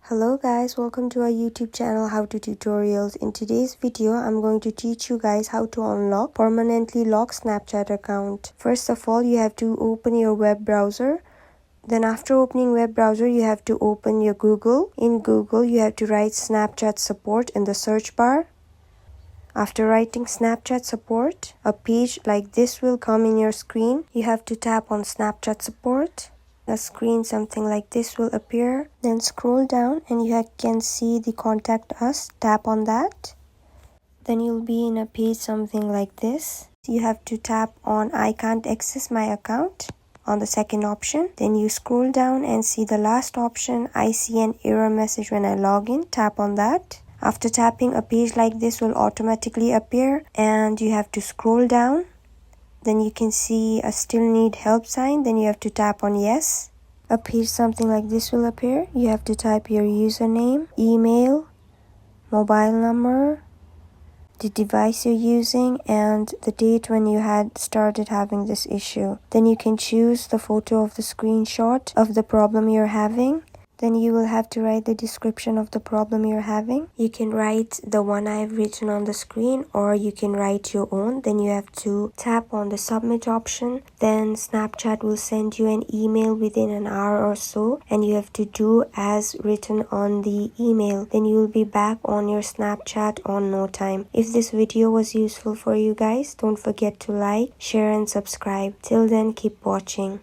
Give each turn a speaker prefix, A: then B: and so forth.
A: Hello guys, welcome to our YouTube channel How to Tutorials. In today's video, I'm going to teach you guys how to permanently lock Snapchat account. First of all, you have to open your web browser. Then after opening web browser, you have to open your Google. In Google, you have to write Snapchat support in the search bar. After writing Snapchat support, a page like this will come in your screen. You have to tap on Snapchat support. A screen something like this will appear. Then scroll down and you can see the contact us. Tap on that. Then you'll be in a page something like this. You have to tap on I can't access my account on the second option. Then you scroll down and see the last option. I see an error message when I log in. Tap on that. After tapping, a page like this will automatically appear and you have to scroll down. Then you can see a still need help sign. Then you have to tap on yes. A page something like this will appear. You have to type your username, email, mobile number, the device you're using, and the date when you had started having this issue. Then you can choose the photo of the screenshot of the problem you're having. Then you will have to write the description of the problem you're having. You can write the one I've written on the screen, or you can write your own. Then you have to tap on the submit option. Then Snapchat will send you an email within an hour or so, and you have to do as written on the email. Then you will be back on your Snapchat on no time. If this video was useful for you guys, don't forget to like, share and subscribe. Till then, keep watching.